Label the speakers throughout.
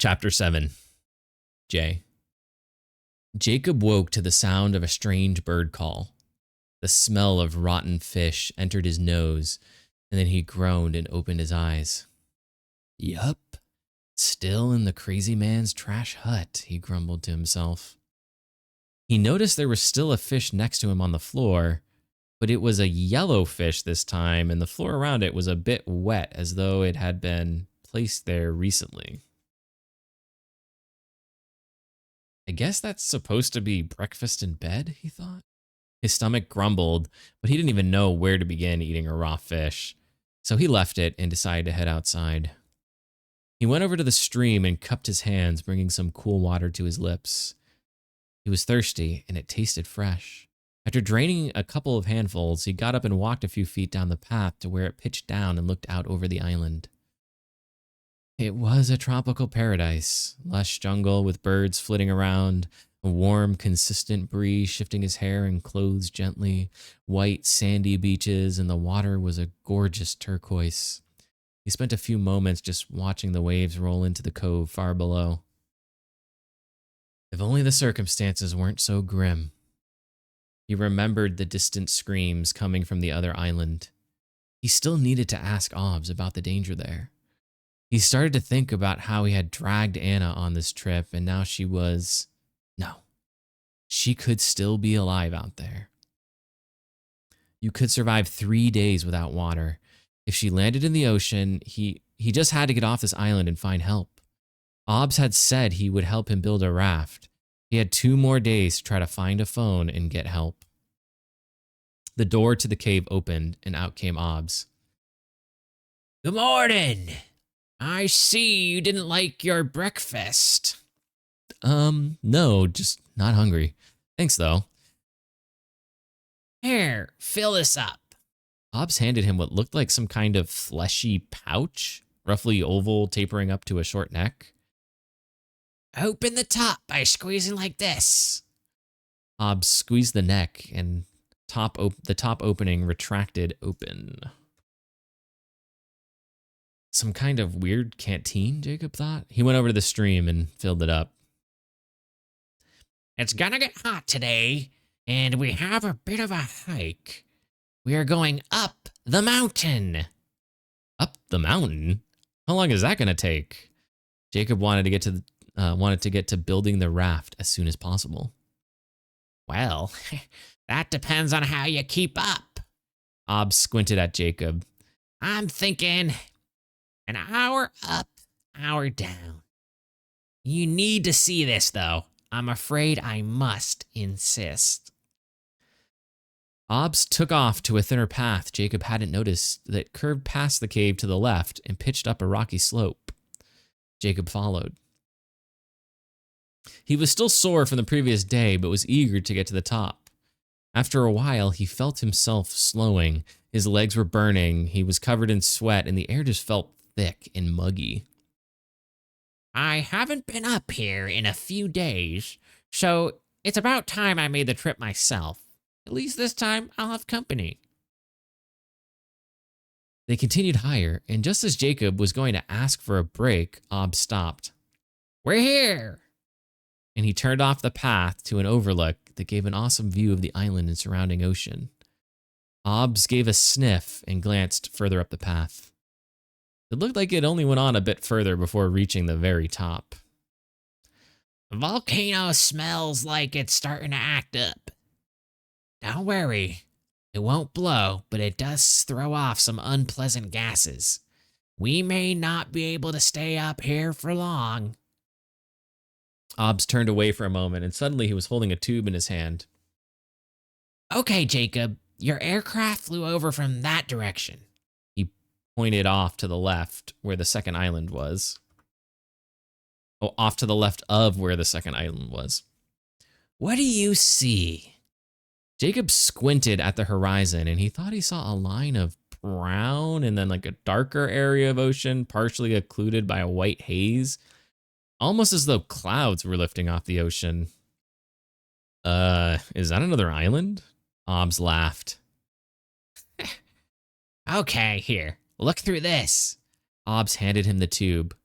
Speaker 1: Chapter 7. J. Jacob woke to the sound of a strange bird call. The smell of rotten fish entered his nose, and then he groaned and opened his eyes. Yup, still in the crazy man's trash hut, he grumbled to himself. He noticed there was still a fish next to him on the floor, but it was a yellow fish this time, and the floor around it was a bit wet as though it had been placed there recently. I guess that's supposed to be breakfast in bed, he thought. His stomach grumbled, but he didn't even know where to begin eating a raw fish, so he left it and decided to head outside. He went over to the stream and cupped his hands, bringing some cool water to his lips. He was thirsty, and it tasted fresh. After draining a couple of handfuls, he got up and walked a few feet down the path to where it pitched down and looked out over the island. It was a tropical paradise, lush jungle with birds flitting around, a warm, consistent breeze shifting his hair and clothes gently, white, sandy beaches, and the water was a gorgeous turquoise. He spent a few moments just watching the waves roll into the cove far below. If only the circumstances weren't so grim. He remembered the distant screams coming from the other island. He still needed to ask Obbs about the danger there. He started to think about how he had dragged Anna on this trip, and now she could still be alive out there. You could survive 3 days without water. If she landed in the ocean, he just had to get off this island and find help. Obbs had said he would help him build a raft. He had 2 more days to try to find a phone and get help. The door to the cave opened, and out came Obbs. Good morning. I see you didn't like your breakfast. No, just not hungry. Thanks, though. Here, fill this up. Obbs handed him what looked like some kind of fleshy pouch, roughly oval, tapering up to a short neck. Open the top by squeezing like this. Obbs squeezed the neck, and the top opening retracted open. Some kind of weird canteen, Jacob thought. He went over to the stream and filled it up. It's gonna get hot today, and we have a bit of a hike. We are going up the mountain. Up the mountain? How long is that gonna take? Jacob wanted to get to building the raft as soon as possible. Well, that depends on how you keep up. Obbs squinted at Jacob. I'm thinking an hour up, hour down. You need to see this, though. I'm afraid I must insist. Obbs took off to a thinner path Jacob hadn't noticed that curved past the cave to the left and pitched up a rocky slope. Jacob followed. He was still sore from the previous day, but was eager to get to the top. After a while, he felt himself slowing. His legs were burning, he was covered in sweat, and the air just felt thick and muggy. I haven't been up here in a few days, so it's about time I made the trip myself. At least this time, I'll have company. They continued higher, and just as Jacob was going to ask for a break, Obbs stopped. We're here! And he turned off the path to an overlook that gave an awesome view of the island and surrounding ocean. Obbs gave a sniff and glanced further up the path. It looked like it only went on a bit further before reaching the very top. The volcano smells like it's starting to act up. Don't worry, it won't blow, but it does throw off some unpleasant gases. We may not be able to stay up here for long. Obbs turned away for a moment, and suddenly he was holding a tube in his hand. Okay, Jacob, your aircraft flew over from that direction. He pointed off to the left, where the second island was. Oh, off to the left of where the second island was. What do you see? Jacob squinted at the horizon, and he thought he saw a line of brown and then like a darker area of ocean, partially occluded by a white haze. Almost as though clouds were lifting off the ocean. Is that another island? Obbs laughed. Okay, here. Look through this. Obbs handed him the tube.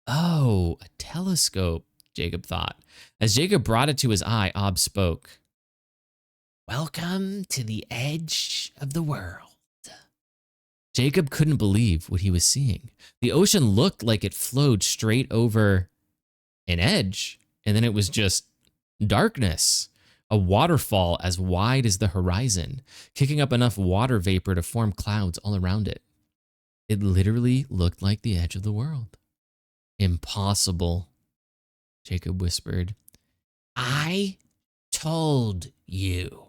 Speaker 1: Oh, a telescope, Jacob thought. As Jacob brought it to his eye, Ob spoke. Welcome to the edge of the world. Jacob couldn't believe what he was seeing. The ocean looked like it flowed straight over an edge, and then it was just darkness. A waterfall as wide as the horizon, kicking up enough water vapor to form clouds all around it. It literally looked like the edge of the world. Impossible, Jacob whispered. I told you,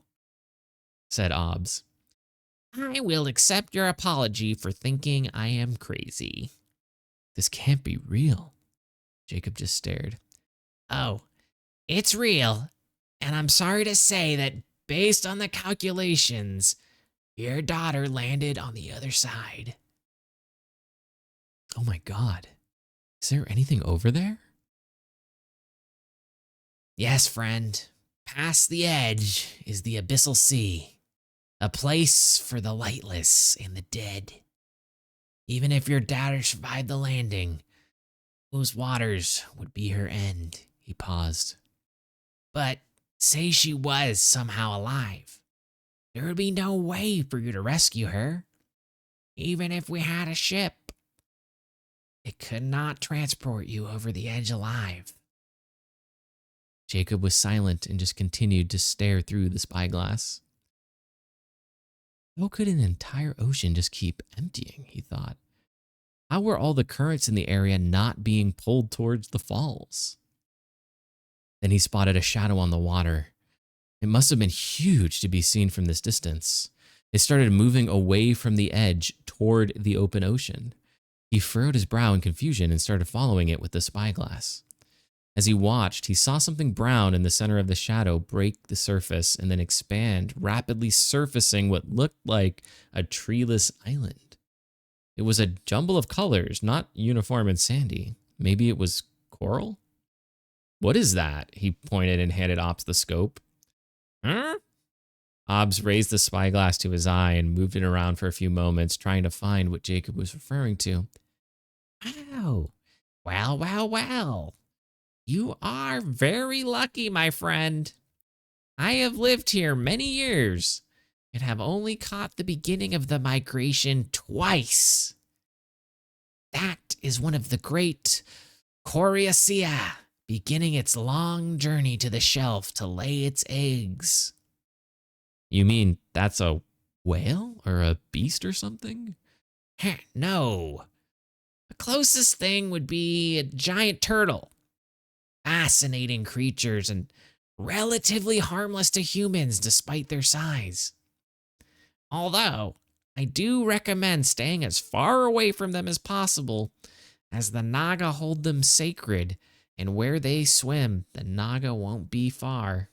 Speaker 1: said Obbs. I will accept your apology for thinking I am crazy. This can't be real. Jacob just stared. Oh, it's real. And I'm sorry to say that based on the calculations, your daughter landed on the other side. Oh my God. Is there anything over there? Yes, friend. Past the edge is the Abyssal Sea. A place for the lightless and the dead. Even if your daughter survived the landing, those waters would be her end. He paused. But say she was somehow alive. There would be no way for you to rescue her. Even if we had a ship, it could not transport you over the edge alive. Jacob was silent and just continued to stare through the spyglass. How could an entire ocean just keep emptying, he thought. How were all the currents in the area not being pulled towards the falls? Then he spotted a shadow on the water. It must have been huge to be seen from this distance. It started moving away from the edge toward the open ocean. He furrowed his brow in confusion and started following it with the spyglass. As he watched, he saw something brown in the center of the shadow break the surface and then expand, rapidly surfacing what looked like a treeless island. It was a jumble of colors, not uniform and sandy. Maybe it was coral? What is that? He pointed and handed Obbs the scope. Huh? Obbs raised the spyglass to his eye and moved it around for a few moments, trying to find what Jacob was referring to. Oh, well. You are very lucky, my friend. I have lived here many years and have only caught the beginning of the migration twice. That is one of the great Coriacea beginning its long journey to the shelf to lay its eggs. You mean that's a whale or a beast or something? No. The closest thing would be a giant turtle. Fascinating creatures and relatively harmless to humans despite their size. Although, I do recommend staying as far away from them as possible, as the Naga hold them sacred, and where they swim, the Naga won't be far.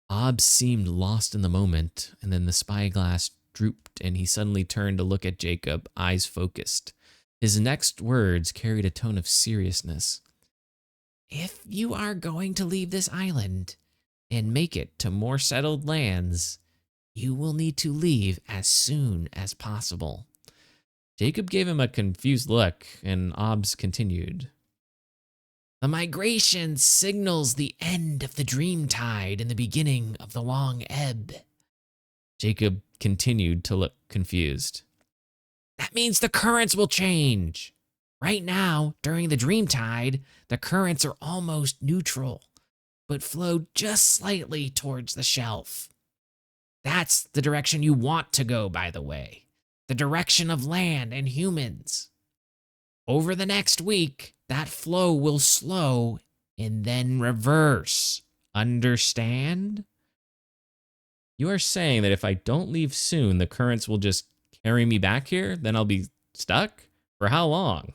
Speaker 1: Obbs seemed lost in the moment, and then the spyglass drooped and he suddenly turned to look at Jacob, eyes focused. His next words carried a tone of seriousness. If you are going to leave this island and make it to more settled lands, you will need to leave as soon as possible. Jacob gave him a confused look, and Obbs continued. The migration signals the end of the dream tide and the beginning of the long ebb. Jacob continued to look confused. That means the currents will change. Right now, during the dream tide, the currents are almost neutral, but flow just slightly towards the shelf. That's the direction you want to go, by the way. The direction of land and humans. Over the next week, that flow will slow and then reverse. Understand? You are saying that if I don't leave soon, the currents will just carry me back here? Then I'll be stuck? For how long?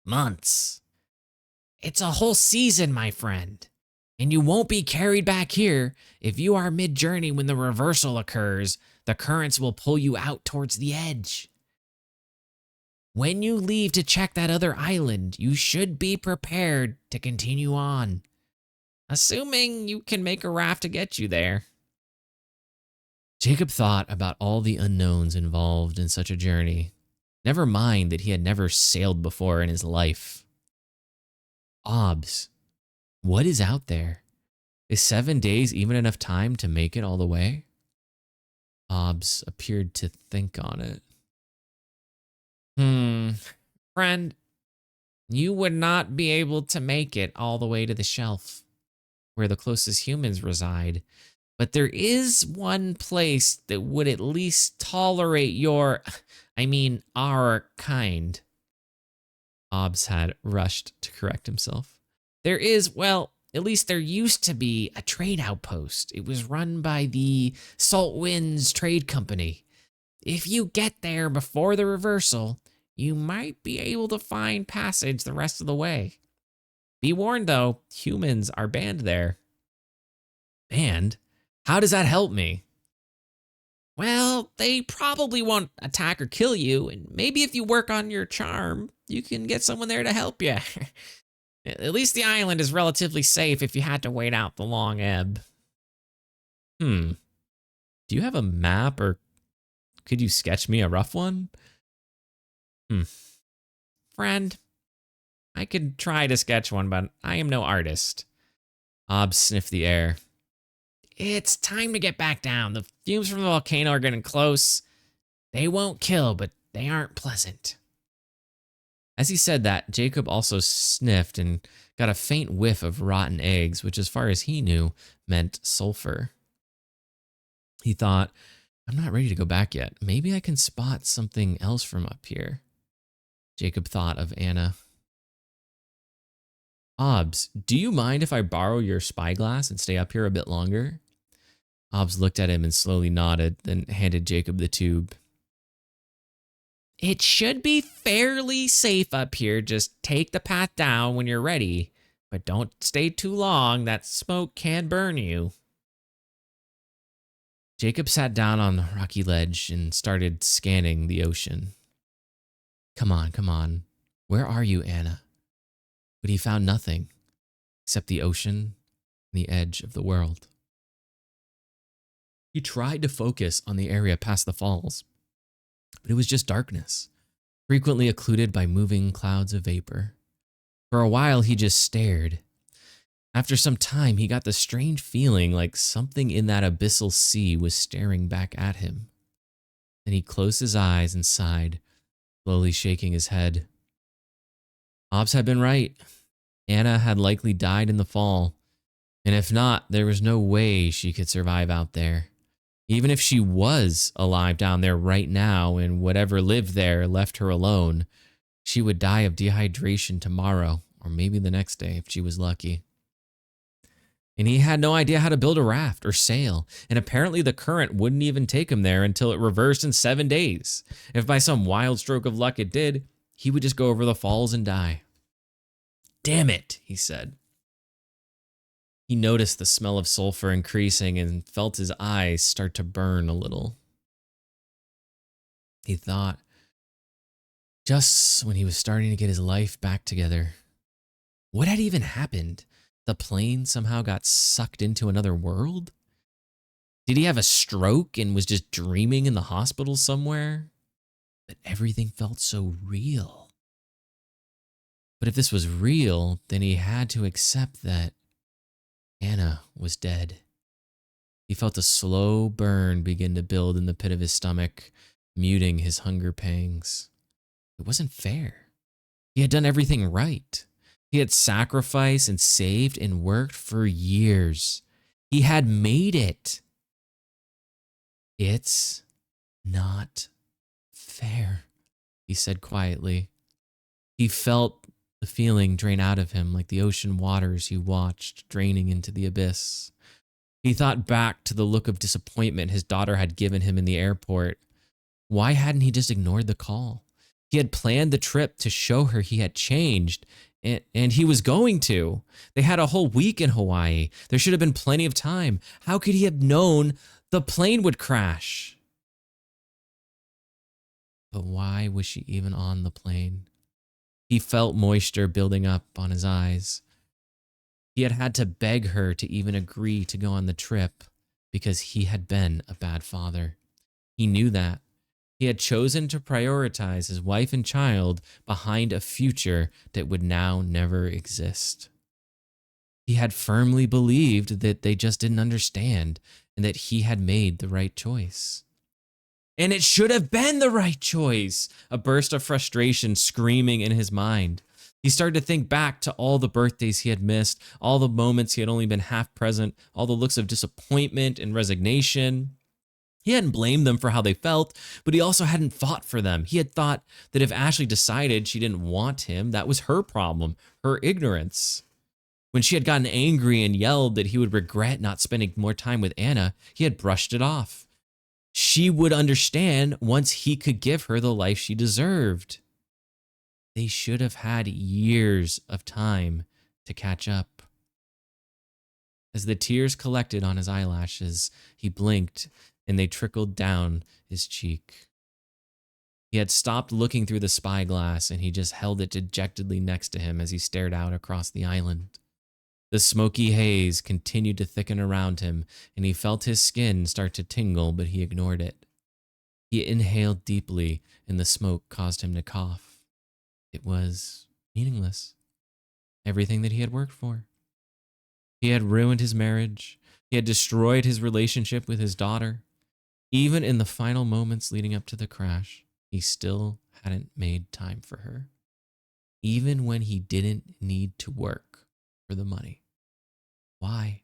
Speaker 1: Months. It's a whole season, my friend. And you won't be carried back here. If you are mid-journey when the reversal occurs, the currents will pull you out towards the edge. When you leave to check that other island, you should be prepared to continue on. Assuming you can make a raft to get you there. Jacob thought about all the unknowns involved in such a journey. Never mind that he had never sailed before in his life. Obs, what is out there? Is 7 days even enough time to make it all the way? Obs appeared to think on it. Friend, you would not be able to make it all the way to the shelf where the closest humans reside. But there is one place that would at least tolerate our kind. Obs had rushed to correct himself. There is, well, at least there used to be a trade outpost. It was run by the Salt Winds Trade Company. If you get there before the reversal, you might be able to find passage the rest of the way. Be warned, though, humans are banned there. Banned? How does that help me? Well, they probably won't attack or kill you, and maybe if you work on your charm, you can get someone there to help you. At least the island is relatively safe if you had to wait out the long ebb. Do you have a map, or could you sketch me a rough one? Friend, I could try to sketch one, but I am no artist. Ob sniffed the air. It's time to get back down. The fumes from the volcano are getting close. They won't kill, but they aren't pleasant. As he said that, Jacob also sniffed and got a faint whiff of rotten eggs, which as far as he knew, meant sulfur. He thought, I'm not ready to go back yet. Maybe I can spot something else from up here. Jacob thought of Anna. Obs, do you mind if I borrow your spyglass and stay up here a bit longer? Obs looked at him and slowly nodded, then handed Jacob the tube. It should be fairly safe up here. Just take the path down when you're ready, but don't stay too long. That smoke can burn you. Jacob sat down on the rocky ledge and started scanning the ocean. Come on. Where are you, Anna? But he found nothing except the ocean and the edge of the world. He tried to focus on the area past the falls, but it was just darkness, frequently occluded by moving clouds of vapor. For a while, he just stared. After some time, he got the strange feeling like something in that abyssal sea was staring back at him. Then he closed his eyes and sighed, slowly shaking his head. Obs had been right. Anna had likely died in the fall, and if not, there was no way she could survive out there. Even if she was alive down there right now and whatever lived there left her alone, she would die of dehydration tomorrow or maybe the next day if she was lucky. And he had no idea how to build a raft or sail, and apparently the current wouldn't even take him there until it reversed in 7 days. If by some wild stroke of luck it did, he would just go over the falls and die. Damn it, he said. He noticed the smell of sulfur increasing and felt his eyes start to burn a little. He thought, just when he was starting to get his life back together, what had even happened? The plane somehow got sucked into another world? Did he have a stroke and was just dreaming in the hospital somewhere? But everything felt so real. But if this was real, then he had to accept that Anna was dead. He felt a slow burn begin to build in the pit of his stomach, muting his hunger pangs. It wasn't fair. He had done everything right. He had sacrificed and saved and worked for years. He had made it. It's not fair, he said quietly. He felt the feeling drain out of him like the ocean waters he watched draining into the abyss. He thought back to the look of disappointment his daughter had given him in the airport. Why hadn't he just ignored the call? He had planned the trip to show her he had changed, and he was going to. They had a whole week in Hawaii. There should have been plenty of time. How could he have known the plane would crash? But why was she even on the plane? He felt moisture building up on his eyes. He had had to beg her to even agree to go on the trip because he had been a bad father. He knew that. He had chosen to prioritize his wife and child behind a future that would now never exist. He had firmly believed that they just didn't understand and that he had made the right choice. And it should have been the right choice. A burst of frustration screaming in his mind. He started to think back to all the birthdays he had missed, all the moments he had only been half present, all the looks of disappointment and resignation. He hadn't blamed them for how they felt, but he also hadn't fought for them. He had thought that if Ashley decided she didn't want him, that was her problem, her ignorance. When she had gotten angry and yelled that he would regret not spending more time with Anna, he had brushed it off. She would understand once he could give her the life she deserved. They should have had years of time to catch up. As the tears collected on his eyelashes, he blinked and they trickled down his cheek. He had stopped looking through the spyglass and he just held it dejectedly next to him as he stared out across the island. The smoky haze continued to thicken around him, and he felt his skin start to tingle, but he ignored it. He inhaled deeply, and the smoke caused him to cough. It was meaningless. Everything that he had worked for. He had ruined his marriage. He had destroyed his relationship with his daughter. Even in the final moments leading up to the crash, he still hadn't made time for her. Even when he didn't need to work for the money. Why?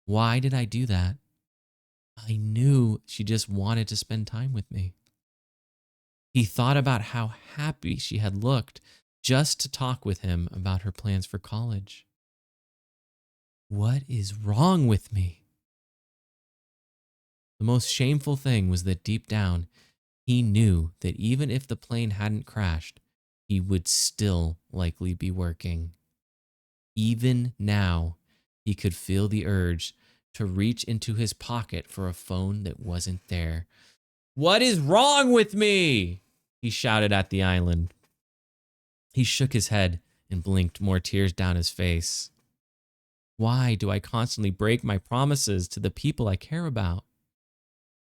Speaker 1: Why did I do that? I knew she just wanted to spend time with me. He thought about how happy she had looked just to talk with him about her plans for college. What is wrong with me? The most shameful thing was that deep down, he knew that even if the plane hadn't crashed, he would still likely be working. Even now, he could feel the urge to reach into his pocket for a phone that wasn't there. What is wrong with me? He shouted at the island. He shook his head and blinked, more tears down his face. Why do I constantly break my promises to the people I care about?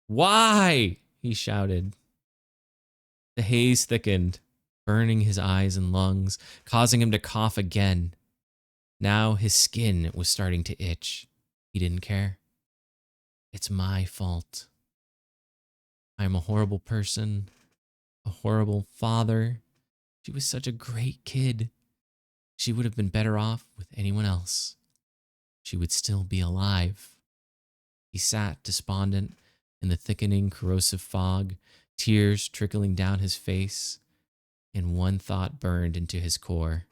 Speaker 1: Why? He shouted. The haze thickened, burning his eyes and lungs, causing him to cough again. Now his skin was starting to itch. He didn't care. It's my fault. I'm a horrible person, a horrible father. She was such a great kid. She would have been better off with anyone else. She would still be alive. He sat despondent in the thickening corrosive fog, tears trickling down his face, and one thought burned into his core.